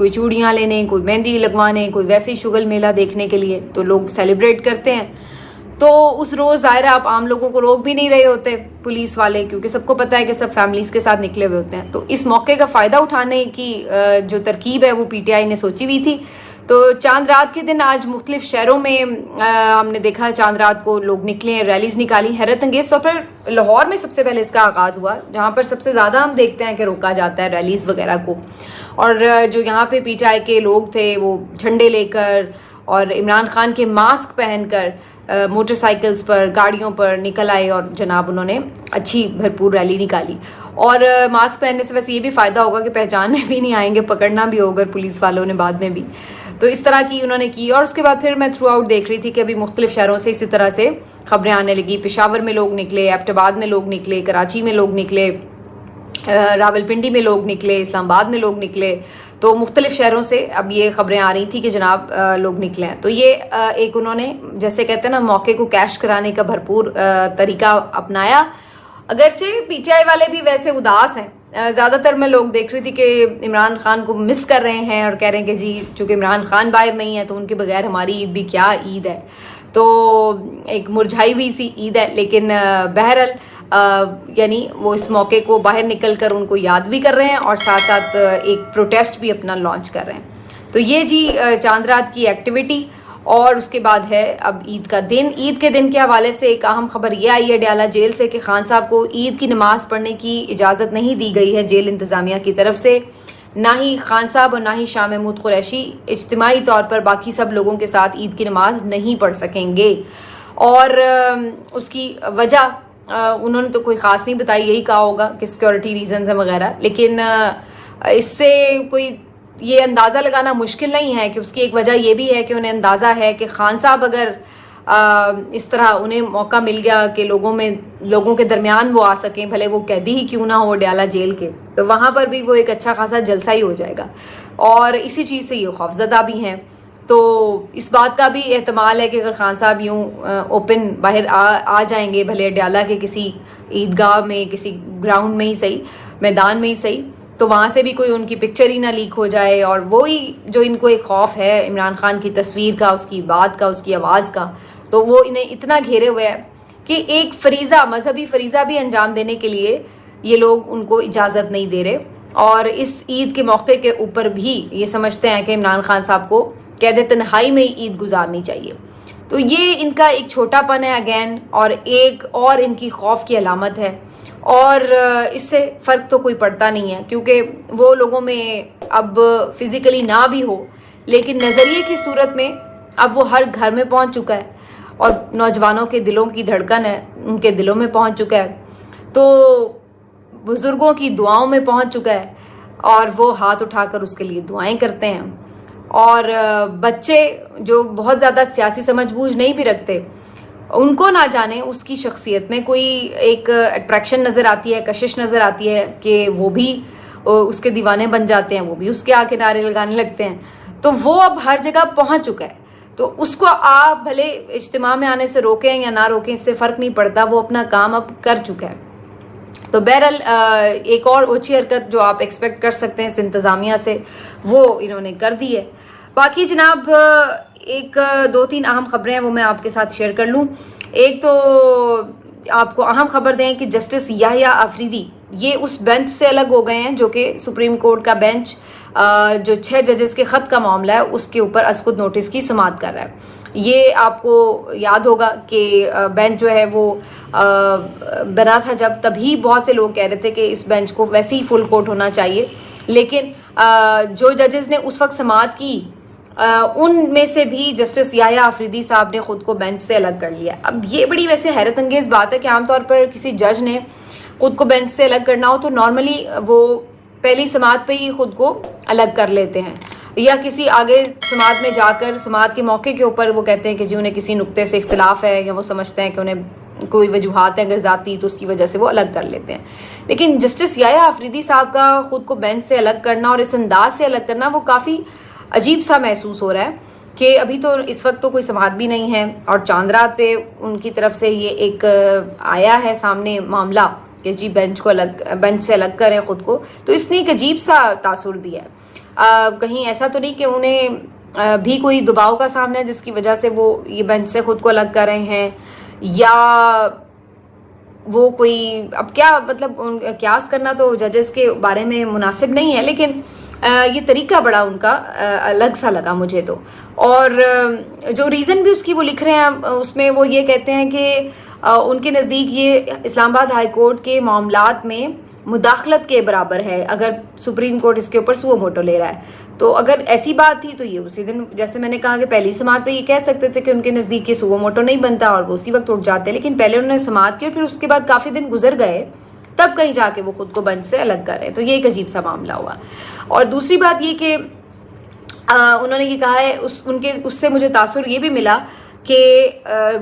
کوئی چوڑیاں لینے, کوئی مہندی لگوانے, کوئی ویسے ہی شگل میلہ دیکھنے کے لیے, تو لوگ سیلیبریٹ کرتے ہیں. تو اس روز ظاہر آپ عام لوگوں کو روک بھی نہیں رہے ہوتے پولیس والے, کیونکہ سب کو پتہ ہے کہ سب فیملیز کے ساتھ نکلے ہوئے ہوتے ہیں. تو اس موقع کا فائدہ اٹھانے کی جو ترکیب ہے وہ پی ٹی آئی نے سوچی ہوئی تھی. تو چاند رات کے دن آج مختلف شہروں میں ہم نے دیکھا چاند رات کو لوگ نکلے ہیں, ریلیز نکالی. حیرت انگیز طور پر لاہور میں سب سے پہلے اس کا آغاز ہوا, جہاں پر سب سے زیادہ ہم دیکھتے ہیں کہ روکا جاتا ہے ریلیز وغیرہ کو. اور جو یہاں پہ پی ٹی آئی کے لوگ تھے وہ جھنڈے لے کر اور عمران خان کے ماسک پہن کر موٹر سائیکلز پر, گاڑیوں پر نکل آئے اور جناب انہوں نے اچھی بھرپور ریلی نکالی. اور ماسک پہننے سے ویسے یہ بھی فائدہ ہوگا کہ پہچان میں بھی نہیں آئیں گے, پکڑنا بھی ہوگا پولیس والوں نے بعد میں بھی. تو اس طرح کی انہوں نے کی. اور اس کے بعد پھر میں تھرو آؤٹ دیکھ رہی تھی کہ ابھی مختلف شہروں سے اسی طرح سے خبریں آنے لگی. پشاور میں لوگ نکلے, ایبٹ آباد میں لوگ نکلے, کراچی میں لوگ نکلے, راولپنڈی میں لوگ نکلے, اسلام آباد میں لوگ نکلے. تو مختلف شہروں سے اب یہ خبریں آ رہی تھیں کہ جناب لوگ نکلے ہیں. تو یہ ایک انہوں نے جیسے کہتے ہیں نا موقع کو کیش کرانے کا بھرپور طریقہ اپنایا. اگرچہ پی ٹی آئی والے بھی ویسے اداس ہیں. زیادہ تر میں لوگ دیکھ رہی تھی کہ عمران خان کو مس کر رہے ہیں اور کہہ رہے ہیں کہ جی چونکہ عمران خان باہر نہیں ہے تو ان کے بغیر ہماری عید بھی کیا عید ہے. تو ایک مرجھائی ہوئی سی عید ہے. لیکن بہرحال یعنی وہ اس موقع کو باہر نکل کر ان کو یاد بھی کر رہے ہیں اور ساتھ ساتھ ایک پروٹیسٹ بھی اپنا لانچ کر رہے ہیں. تو یہ جی چاند رات کی ایکٹیویٹی. اور اس کے بعد ہے اب عید کا دن. عید کے دن کے حوالے سے ایک اہم خبر یہ آئی ہے ڈیالہ جیل سے کہ خان صاحب کو عید کی نماز پڑھنے کی اجازت نہیں دی گئی ہے جیل انتظامیہ کی طرف سے. نہ ہی خان صاحب اور نہ ہی شاہ محمود قریشی اجتماعی طور پر باقی سب لوگوں کے ساتھ عید کی نماز نہیں پڑھ سکیں گے. اور اس کی وجہ انہوں نے تو کوئی خاص نہیں بتائی, یہی کہا ہوگا کہ سیکورٹی ریزنز ہیں وغیرہ. لیکن اس سے کوئی یہ اندازہ لگانا مشکل نہیں ہے کہ اس کی ایک وجہ یہ بھی ہے کہ انہیں اندازہ ہے کہ خان صاحب اگر اس طرح انہیں موقع مل گیا کہ لوگوں کے درمیان وہ آ سکیں, بھلے وہ قیدی ہی کیوں نہ ہو ڈیالہ جیل کے, تو وہاں پر بھی وہ ایک اچھا خاصا جلسہ ہی ہو جائے گا. اور اسی چیز سے یہ خوفزدہ بھی ہیں. تو اس بات کا بھی احتمال ہے کہ اگر خان صاحب یوں اوپن باہر آ جائیں گے, بھلے ڈیالہ کے کسی عیدگاہ میں, کسی گراؤنڈ میں ہی صحیح, میدان میں ہی صحیح, تو وہاں سے بھی کوئی ان کی پکچر ہی نہ لیک ہو جائے. اور وہی جو ان کو ایک خوف ہے عمران خان کی تصویر کا, اس کی بات کا, اس کی آواز کا, تو وہ انہیں اتنا گھیرے ہوئے ہے کہ ایک فریضہ, مذہبی فریضہ بھی انجام دینے کے لیے یہ لوگ ان کو اجازت نہیں دے رہے. اور اس عید کے موقع کے اوپر بھی یہ سمجھتے ہیں کہ عمران خان صاحب کو قید تنہائی میں ہی عید گزارنی چاہیے. تو یہ ان کا ایک چھوٹا پن ہے اگین, اور ایک اور ان کی خوف کی علامت ہے. اور اس سے فرق تو کوئی پڑتا نہیں ہے کیونکہ وہ لوگوں میں اب فزیکلی نہ بھی ہو لیکن نظریے کی صورت میں اب وہ ہر گھر میں پہنچ چکا ہے اور نوجوانوں کے دلوں کی دھڑکن ہے, ان کے دلوں میں پہنچ چکا ہے. تو بزرگوں کی دعاؤں میں پہنچ چکا ہے اور وہ ہاتھ اٹھا کر اس کے لیے دعائیں کرتے ہیں. اور بچے جو بہت زیادہ سیاسی سمجھ بوجھ نہیں بھی رکھتے, ان کو نہ جانے اس کی شخصیت میں کوئی ایک اٹریکشن نظر آتی ہے, کشش نظر آتی ہے کہ وہ بھی اس کے دیوانے بن جاتے ہیں, وہ بھی اس کے آ کے نعرے لگانے لگتے ہیں. تو وہ اب ہر جگہ پہنچ چکا ہے. تو اس کو آپ بھلے اجتماع میں آنے سے روکیں یا نہ روکیں, اس سے فرق نہیں پڑتا, وہ اپنا کام اب کر چکا ہے. تو بہرحال ایک اور اوچھی حرکت جو آپ ایکسپیکٹ کر سکتے ہیں اس انتظامیہ سے, وہ انہوں نے کر دی ہے. باقی جناب ایک دو تین اہم خبریں ہیں وہ میں آپ کے ساتھ شیئر کر لوں. ایک تو آپ کو اہم خبر دیں کہ جسٹس یحییٰ آفریدی یہ اس بینچ سے الگ ہو گئے ہیں جو کہ سپریم کورٹ کا بینچ جو 6 ججز کے خط کا معاملہ ہے اس کے اوپر از خود نوٹس کی سماعت کر رہا ہے. یہ آپ کو یاد ہوگا کہ بینچ جو ہے وہ بنا تھا جب, تبھی بہت سے لوگ کہہ رہے تھے کہ اس بینچ کو ویسے ہی فل کورٹ ہونا چاہیے. لیکن جو ججز نے اس وقت سماعت کی ان میں سے بھی جسٹس یحییٰ آفریدی صاحب نے خود کو بینچ سے الگ کر لیا. اب یہ بڑی ویسے حیرت انگیز بات ہے کہ عام طور پر کسی جج نے خود کو بینچ سے الگ کرنا ہو تو نارملی وہ پہلی سماعت پہ ہی خود کو الگ کر لیتے ہیں, یا کسی آگے سماعت میں جا کر سماعت کے موقع کے اوپر وہ کہتے ہیں کہ جی انہیں کسی نقطے سے اختلاف ہے یا وہ سمجھتے ہیں کہ انہیں کوئی وجوہات ہیں اگر ذاتی تو اس کی وجہ سے وہ الگ کر لیتے ہیں. لیکن جسٹس یحییٰ آفریدی صاحب کا خود کو بینچ سے الگ کرنا اور اس انداز سے الگ کرنا وہ کافی عجیب سا محسوس ہو رہا ہے کہ ابھی تو اس وقت تو کوئی سماعت بھی نہیں ہے اور چاند رات پہ ان کی طرف سے یہ ایک آیا ہے سامنے معاملہ کہ جی بینچ سے الگ کریں خود کو, تو اس نے ایک عجیب سا تاثر دیا ہے. کہیں ایسا تو نہیں کہ انہیں بھی کوئی دباؤ کا سامنا ہے جس کی وجہ سے وہ یہ بینچ سے خود کو الگ کر رہے ہیں، یا وہ کوئی، اب کیا مطلب قیاس کرنا تو ججز کے بارے میں مناسب نہیں ہے، لیکن یہ طریقہ بڑا ان کا الگ سا لگا مجھے تو. اور جو ریزن بھی اس کی وہ لکھ رہے ہیں اس میں وہ یہ کہتے ہیں کہ ان کے نزدیک یہ اسلام آباد ہائی کورٹ کے معاملات میں مداخلت کے برابر ہے اگر سپریم کورٹ اس کے اوپر سو موٹو لے رہا ہے. تو اگر ایسی بات تھی تو یہ اسی دن، جیسے میں نے کہا کہ پہلی سماعت پہ یہ کہہ سکتے تھے کہ ان کے نزدیک یہ سو موٹو نہیں بنتا اور وہ اسی وقت اٹھ جاتے، لیکن پہلے انہوں نے سماعت کی اور پھر اس کے بعد کافی دن گزر گئے تب کہیں جا کے وہ خود کو بنچ سے الگ کر رہے. تو یہ ایک عجیب سا معاملہ ہوا. اور دوسری بات یہ کہ انہوں نے یہ کہا ہے اس سے مجھے تاثر یہ بھی ملا کہ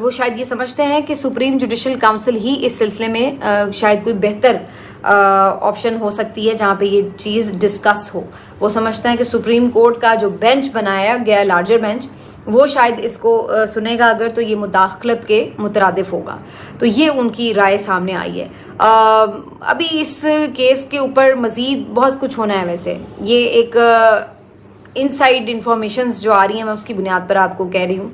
وہ شاید یہ سمجھتے ہیں کہ سپریم جوڈیشل کاؤنسل ہی اس سلسلے میں شاید کوئی بہتر آپشن ہو سکتی ہے جہاں پہ یہ چیز ڈسکس ہو. وہ سمجھتے ہیں کہ سپریم کورٹ کا جو بینچ بنایا گیا لارجر بینچ وہ شاید اس کو سنے گا اگر تو یہ مداخلت کے مترادف ہوگا. تو یہ ان کی رائے سامنے آئی ہے. ابھی اس کیس کے اوپر مزید بہت کچھ ہونا ہے. ویسے یہ ایک ان سائڈ انفارمیشنز جو آ رہی ہیں میں اس کی بنیاد پر آپ کو کہہ رہی ہوں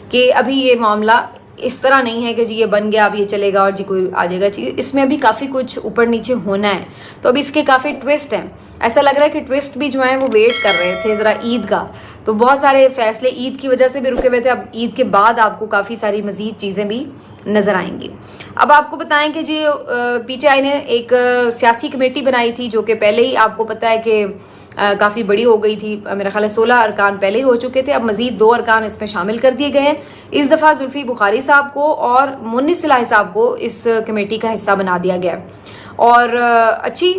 کہ ابھی یہ معاملہ اس طرح نہیں ہے کہ جی یہ بن گیا اب یہ چلے گا اور جی کوئی آ جائے گا چیز. اس میں ابھی کافی کچھ اوپر نیچے ہونا ہے. تو ابھی اس کے کافی ٹوسٹ ہیں. ایسا لگ رہا ہے کہ ٹوسٹ بھی جو ہیں وہ ویٹ کر رہے تھے ذرا عید کا. تو بہت سارے فیصلے عید کی وجہ سے بھی رکے ہوئے تھے. اب عید کے بعد آپ کو کافی ساری مزید چیزیں بھی نظر آئیں گی. اب آپ کو بتائیں کہ جی پی ٹی آئی نے ایک سیاسی کمیٹی بنائی تھی جو کہ پہلے ہی آپ کو پتہ ہے کہ کافی بڑی ہو گئی تھی. میرا خیال ہے 16 ارکان پہلے ہی ہو چکے تھے. اب مزید 2 ارکان اس میں شامل کر دیے گئے ہیں. اس دفعہ زلفی بخاری صاحب کو اور مونس الہی صاحب کو اس کمیٹی کا حصہ بنا دیا گیا اور اچھی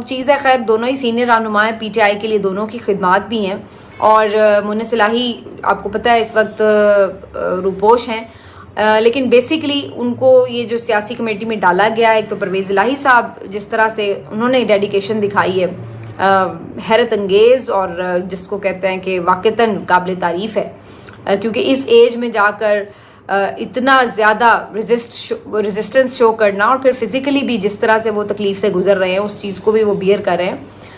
چیز ہے. خیر دونوں ہی سینئر رہنما ہیں پی ٹی آئی کے لیے، دونوں کی خدمات بھی ہیں. اور مونس الہی آپ کو پتہ ہے اس وقت روپوش ہیں، لیکن بیسیکلی ان کو یہ جو سیاسی کمیٹی میں ڈالا گیا ہے، ایک تو پرویز الہی صاحب جس طرح سے انہوں نے ڈیڈیکیشن دکھائی ہے حیرت انگیز اور جس کو کہتے ہیں کہ واقعتاً قابل تعریف ہے، کیونکہ اس ایج میں جا کر اتنا زیادہ ریزسٹنس شو کرنا اور پھر فزیکلی بھی جس طرح سے وہ تکلیف سے گزر رہے ہیں اس چیز کو بھی وہ بیئر کر رہے ہیں.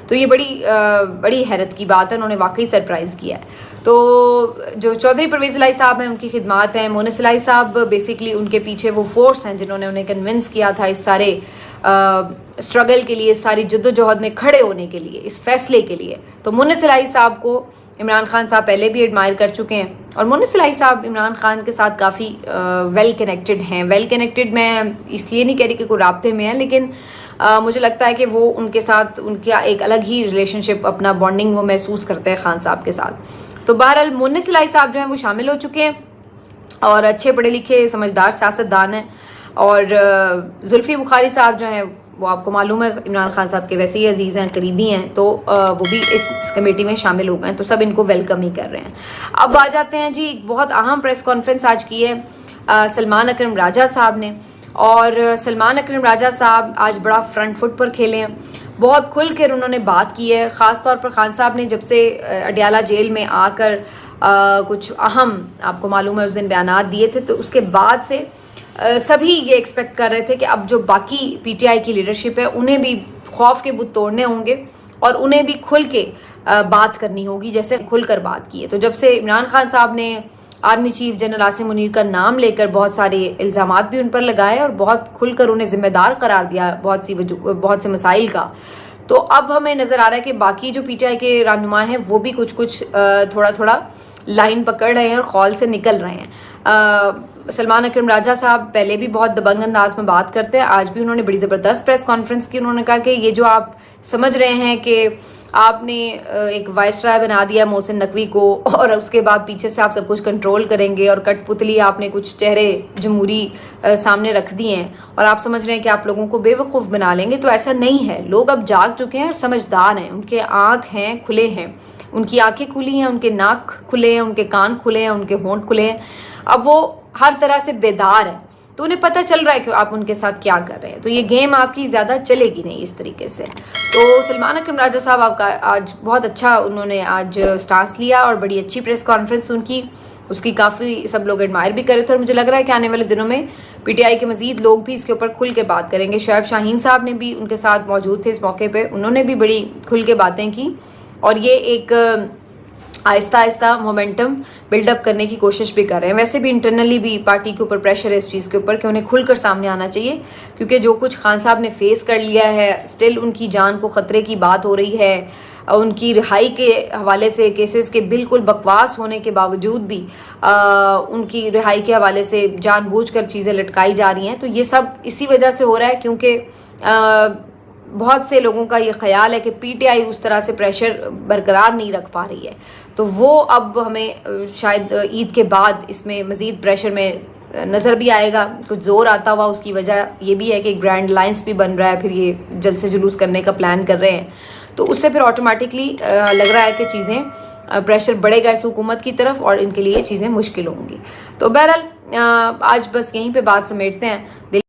تو یہ بڑی حیرت کی بات ہے. انہوں نے واقعی سرپرائز کیا ہے. تو جو چودھری پرویز الہی صاحب ہیں ان کی خدمات ہیں. مونس الہی صاحب بیسکلی ان کے پیچھے وہ فورس ہیں جنہوں نے انہیں کنونس کیا تھا اس سارے اسٹرگل کے لیے، اس ساری جد و جہد میں کھڑے ہونے کے لیے، اس فیصلے کے لیے. تو مونس الہی صاحب کو عمران خان صاحب پہلے بھی ایڈمائر کر چکے ہیں اور مونس الہی صاحب عمران خان کے ساتھ کافی ویل کنیکٹڈ ہیں. ویل کنیکٹڈ میں اس لیے نہیں کہہ رہی کہ کوئی رابطے میں ہیں، لیکن مجھے لگتا ہے کہ وہ ان کے ساتھ ان کا ایک الگ ہی ریلیشن شپ، اپنا بانڈنگ وہ محسوس کرتے ہیں خان صاحب کے ساتھ. تو بہرحال مونس الہی صاحب جو ہیں وہ شامل ہو چکے ہیں اور اچھے پڑھے لکھے سمجھدار سیاستدان ہیں. اور زلفی بخاری صاحب جو ہیں وہ آپ کو معلوم ہے عمران خان صاحب کے ویسے ہی عزیز ہیں، قریبی ہیں، تو وہ بھی اس کمیٹی میں شامل ہو گئے ہیں. تو سب ان کو ویلکم ہی کر رہے ہیں. اب آ جاتے ہیں جی ایک بہت اہم پریس کانفرنس آج کی ہے سلمان اکرم راجہ صاحب نے. اور سلمان اکرم راجہ صاحب آج بڑا فرنٹ فٹ پر کھیلے ہیں. بہت کھل کر انہوں نے بات کی ہے. خاص طور پر خان صاحب نے جب سے اڈیالہ جیل میں آ کر کچھ اہم آپ کو معلوم ہے اس دن بیانات دیے تھے، تو اس کے بعد سے سبھی یہ ایکسپیکٹ کر رہے تھے کہ اب جو باقی پی ٹی آئی کی لیڈرشپ ہے انہیں بھی خوف کے بت توڑنے ہوں گے اور انہیں بھی کھل کے بات کرنی ہوگی جیسے کھل کر بات کی ہے. تو جب سے عمران خان صاحب نے army chief general Asim Munir کا نام لے کر بہت سارے الزامات بھی ان پر لگائے اور بہت کھل کر انہیں ذمہ دار قرار دیا بہت سے مسائل کا، تو اب ہمیں نظر آ رہا ہے کہ باقی جو پی ٹی آئی کے رہنما ہیں وہ بھی کچھ تھوڑا لائن پکڑ رہے ہیں اور خول سے نکل رہے ہیں. سلمان اکرم راجہ صاحب پہلے بھی بہت دبنگ انداز میں بات کرتے ہیں. آج بھی انہوں نے بڑی زبردست پریس کانفرنس کی. انہوں نے کہا کہ یہ جو آپ سمجھ رہے ہیں کہ آپ نے ایک وائس رائے بنا دیا محسن نقوی کو اور اس کے بعد پیچھے سے آپ سب کچھ کنٹرول کریں گے اور کٹ پتلی آپ نے کچھ چہرے جمہوری سامنے رکھ دیے ہیں اور آپ سمجھ رہے ہیں کہ آپ لوگوں کو بے وقوف بنا لیں گے، تو ایسا نہیں ہے. لوگ اب جاگ چکے ہیں اور سمجھدار ہیں. ان کے آنکھ ہیں کھلے ہیں، ان کی آنکھیں کھلی ہیں، ان کے ناک کھلے ہیں، ان کے کان کھلے ہیں، ان کے ہونٹ کھلے ہیں. اب وہ ہر طرح سے بیدار ہیں، تو انہیں پتہ چل رہا ہے کہ آپ ان کے ساتھ کیا کر رہے ہیں. تو یہ گیم آپ کی زیادہ چلے گی نہیں اس طریقے سے. تو سلمان اکرم راجہ صاحب آپ کا آج بہت اچھا انہوں نے آج سٹانس لیا اور بڑی اچھی پریس کانفرنس ان کی، اس کی کافی سب لوگ ایڈمائر بھی کرے تھے. اور مجھے لگ رہا ہے کہ آنے والے دنوں میں پی ٹی آئی کے مزید لوگ بھی اس کے اوپر کھل کے بات کریں گے. شعیب شاہین صاحب نے بھی ان کے ساتھ موجود تھے اس موقع پہ، انہوں نے بھی بڑی کھل کے باتیں کی. اور یہ ایک آہستہ آہستہ مومنٹم بلڈ اپ کرنے کی کوشش بھی کر رہے ہیں. ویسے بھی انٹرنلی بھی پارٹی کے اوپر پریشر ہے اس چیز کے اوپر کہ انہیں کھل کر سامنے آنا چاہیے, کیونکہ جو کچھ خان صاحب نے فیس کر لیا ہے, اسٹل ان کی جان کو خطرے کی بات ہو رہی ہے. ان کی رہائی کے حوالے سے کیسز کے بالکل بکواس ہونے کے باوجود بھی ان کی رہائی کے حوالے سے جان بوجھ کر چیزیں لٹکائی جا رہی ہیں. تو یہ سب اسی وجہ سے ہو رہا ہے کیونکہ بہت سے لوگوں کا یہ خیال ہے کہ پی ٹی آئی اس طرح سے پریشر برقرار نہیں رکھ پا رہی ہے. تو وہ اب ہمیں شاید عید کے بعد اس میں مزید پریشر میں نظر بھی آئے گا, کچھ زور آتا ہوا. اس کی وجہ یہ بھی ہے کہ گرینڈ لائنس بھی بن رہا ہے, پھر یہ جلسے جلوس کرنے کا پلان کر رہے ہیں. تو اس سے پھر آٹومیٹکلی لگ رہا ہے کہ چیزیں پریشر بڑھے گا اس حکومت کی طرف اور ان کے لیے چیزیں مشکل ہوں گی. تو بہرحال آج بس یہیں پہ بات سمیٹتے ہیں.